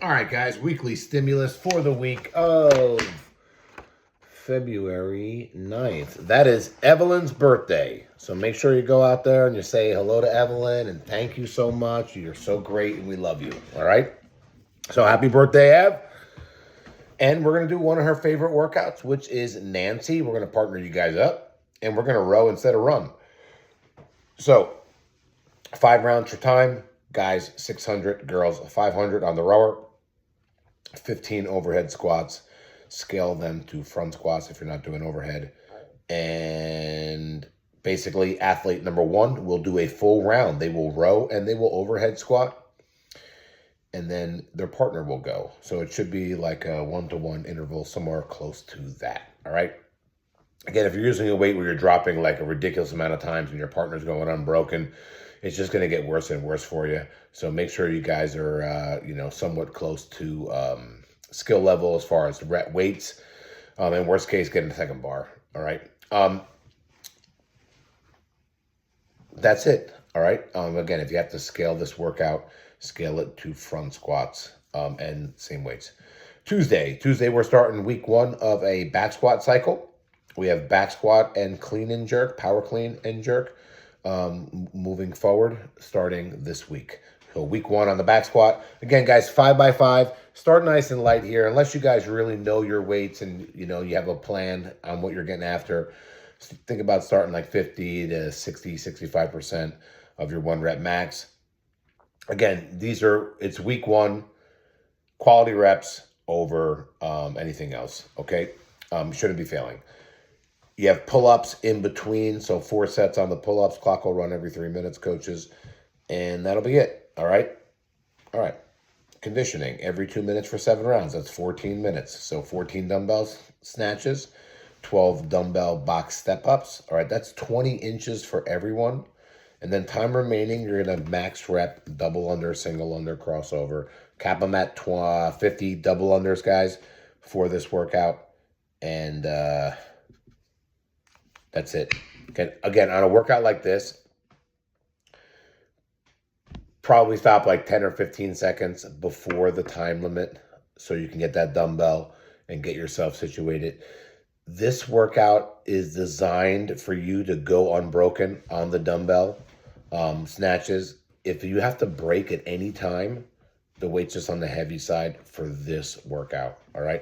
All right, guys, weekly stimulus for the week of February 9th. That is Evelyn's birthday. So make sure you go out there and you say hello to Evelyn and thank you so much. You're so great and we love you. All right? So happy birthday, Ev. And we're going to do one of her favorite workouts, which is Nancy. We're going to partner you guys up and we're going to row instead of run. So 5 rounds for time. Guys, 600. Girls, 500 on the rower. 15 overhead squats. Scale them to front squats if you're not doing overhead. And basically, athlete number 1 will do a full round. They will row and they will overhead squat. And then their partner will go. So it should be like a 1-to-1 interval, somewhere close to that. All right. Again, if you're using a weight where you're dropping like a ridiculous amount of times and your partner's going unbroken, it's just going to get worse and worse for you. So make sure you guys are, somewhat close to skill level as far as rep weights. And worst case, get in the second bar. All right. That's it. All right. Again, if you have to scale this workout, scale it to front squats and same weights. Tuesday, we're starting week 1 of a back squat cycle. We have back squat and clean and jerk, power clean and jerk, moving forward, starting this week. So week 1 on the back squat. Again, guys, 5x5. Start nice and light here. Unless you guys really know your weights and, you have a plan on what you're getting after, think about starting like 50 to 60, 65% of your 1 rep max. Again, it's week 1, quality reps over anything else, okay? Shouldn't be failing. You have pull-ups in between, so 4 sets on the pull-ups. Clock will run every 3 minutes, coaches. And that'll be it, all right? All right. Conditioning, every 2 minutes for 7 rounds. That's 14 minutes. So 14 dumbbells snatches, 12 dumbbell box step-ups. All right, that's 20 inches for everyone. And then time remaining, you're going to max rep, double under, single under, crossover. Cap them at 50 double unders, guys, for this workout. And that's it. Again, on a workout like this, probably stop like 10 or 15 seconds before the time limit so you can get that dumbbell and get yourself situated. This workout is designed for you to go unbroken on the dumbbell snatches. If you have to break at any time, the weight's just on the heavy side for this workout, all right?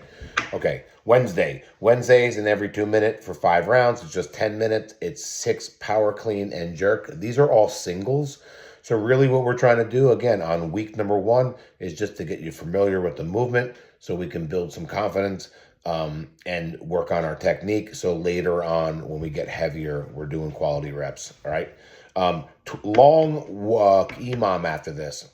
Okay, Wednesdays and every 2 minutes for 5 rounds. It's just 10 minutes. It's 6 power clean and jerk. These are all singles. So really what we're trying to do, again, on week number 1 is just to get you familiar with the movement so we can build some confidence and work on our technique. So later on, when we get heavier, we're doing quality reps, all right? Long walk, EMOM after this.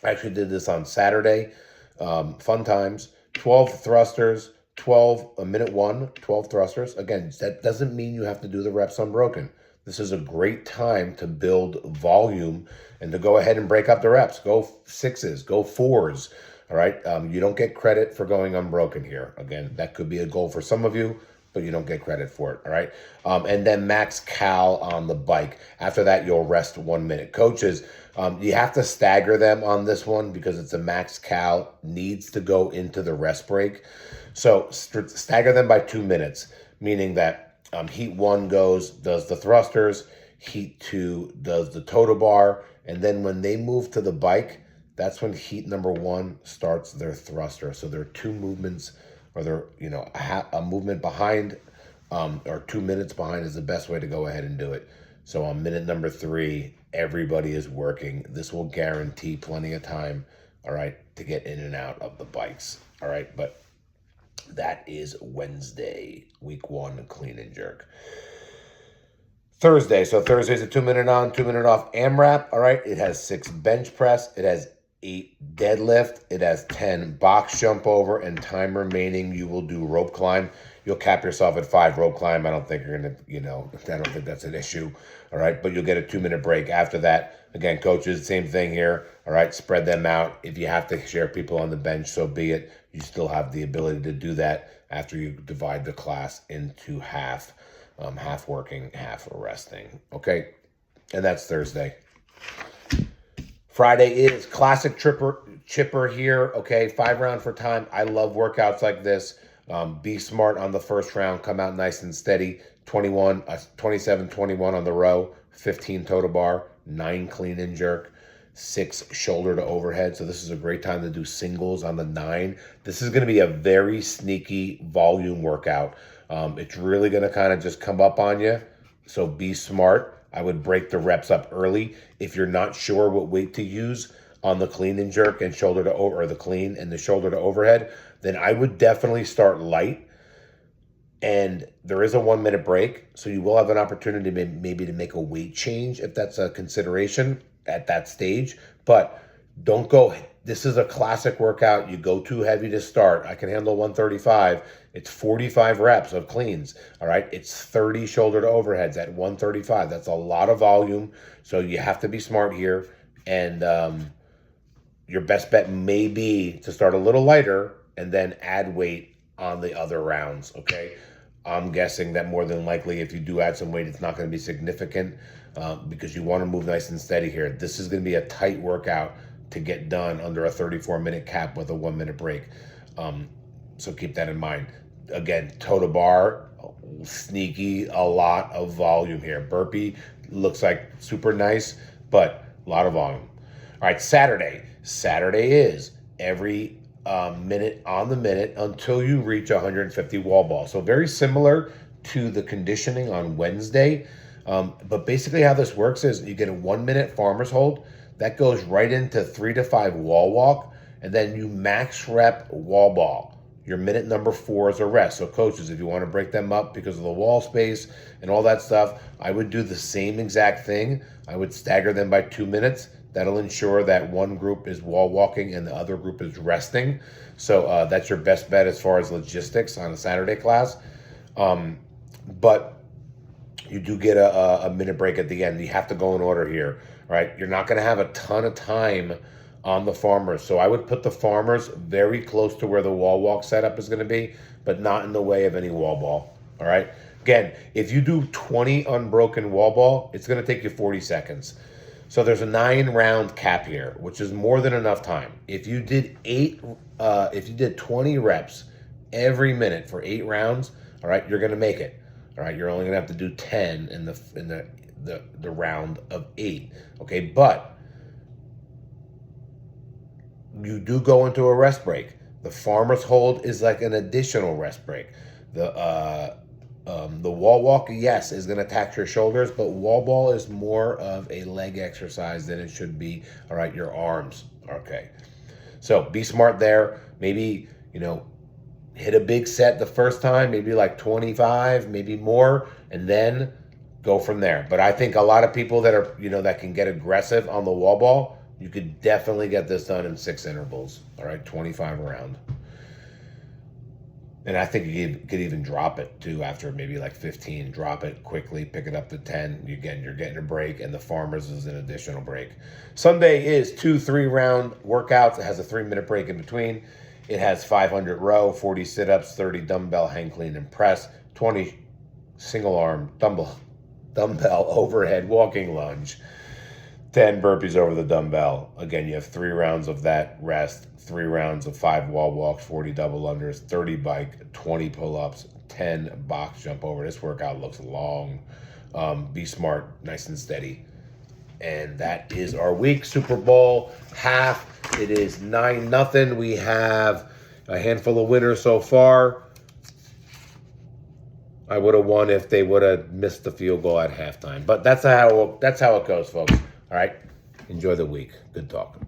I actually did this on Saturday. Fun times. 12 thrusters, 12, minute 1, 12 thrusters. Again, that doesn't mean you have to do the reps unbroken. This is a great time to build volume and to go ahead and break up the reps. Go 6s, go 4s, all right? You don't get credit for going unbroken here. Again, that could be a goal for some of you, but you don't get credit for it, all right? And then max cal on the bike. After that, you'll rest 1 minute. Coaches, you have to stagger them on this one because it's a max cal, needs to go into the rest break. So stagger them by 2 minutes, meaning that heat 1 does the thrusters, heat 2 does the total bar, and then when they move to the bike, that's when heat number 1 starts their thruster. So there are 2 movements, or they're, a movement behind, or 2 minutes behind is the best way to go ahead and do it. So on minute number 3, everybody is working. This will guarantee plenty of time, all right, to get in and out of the bikes, all right? But that is Wednesday, week 1, clean and jerk. Thursday, so Thursday's a 2 minute on, 2 minute off AMRAP, all right? It has 6 bench press, it has 8 deadlift, it has 10 box jump over, and time remaining, you will do rope climb. You'll cap yourself at 5 rope climb. I don't think you're going to, I don't think that's an issue, all right? But you'll get a 2 minute break after that. Again, coaches, same thing here, all right? Spread them out. If you have to share people on the bench, so be it. You still have the ability to do that after you divide the class into half working, half resting, okay? And that's Thursday. Friday is classic chipper here. Okay, 5 round for time. I love workouts like this. Be smart on the first round. Come out nice and steady. 27, 21 on the row. 15 toe to bar. 9 clean and jerk. 6 shoulder to overhead. So this is a great time to do singles on the 9. This is going to be a very sneaky volume workout. It's really going to kind of just come up on you. So be smart. I would break the reps up early. If you're not sure what weight to use on the clean and jerk and shoulder to over, or the clean and the shoulder to overhead, then I would definitely start light. And there is a 1-minute break, so you will have an opportunity maybe to make a weight change if that's a consideration at that stage. But don't go, this is a classic workout. You go too heavy to start. I can handle 135. It's 45 reps of cleans, all right? It's 30 shoulder to overheads at 135. That's a lot of volume, so you have to be smart here. And your best bet may be to start a little lighter and then add weight on the other rounds, okay? I'm guessing that more than likely, if you do add some weight, it's not going to be significant because you want to move nice and steady here. This is going to be a tight workout to get done under a 34-minute cap with a 1-minute break. So keep that in mind. Again, toe to bar, sneaky, a lot of volume here. Burpee looks like super nice, but a lot of volume. All right, Saturday. Saturday is every minute on the minute until you reach 150 wall ball. So very similar to the conditioning on Wednesday. But basically how this works is you get a 1-minute farmer's hold. That goes right into 3 to 5 wall walk. And then you max rep wall ball. Your minute number 4 is a rest. So coaches, if you want to break them up because of the wall space and all that stuff, I would do the same exact thing. I would stagger them by 2 minutes. That'll ensure that one group is wall walking and the other group is resting. So that's your best bet as far as logistics on a Saturday class. But you do get a minute break at the end. You have to go in order here, right? You're not going to have a ton of time on the farmers. So I would put the farmers very close to where the wall walk setup is going to be, but not in the way of any wall ball, all right? Again, if you do 20 unbroken wall ball, it's going to take you 40 seconds. So there's a 9-round cap here, which is more than enough time. If you did 20 reps every minute for 8 rounds, all right, you're going to make it. All right, you're only going to have to do 10 in the round of 8. Okay, but you do go into a rest break. The farmer's hold is like an additional rest break. The wall walk, yes, is going to tax your shoulders, but wall ball is more of a leg exercise than it should be, all right, your arms. Okay, so be smart there. Maybe, hit a big set the first time, maybe like 25, maybe more, and then go from there. But I think a lot of people that are, that can get aggressive on the wall ball, you could definitely get this done in 6 intervals, all right, 25 around. And I think you could even drop it too after maybe like 15. Drop it quickly, pick it up to 10. Again, you're getting a break, and the farmers is an additional break. Sunday is 2 3-round workouts. It has a 3-minute break in between. It has 500 row, 40 sit-ups, 30 dumbbell hang clean and press, 20 single arm dumbbell overhead walking lunge, 10 burpees over the dumbbell. Again, you have 3 rounds of that rest, 3 rounds of 5 wall walks, 40 double unders, 30 bike, 20 pull-ups, 10 box jump over. This workout looks long. Be smart, nice and steady. And that is our week. Super Bowl half. It is 9-0. We have a handful of winners so far. I would have won if they would have missed the field goal at halftime. But that's how it goes, folks. All right. Enjoy the week. Good talk.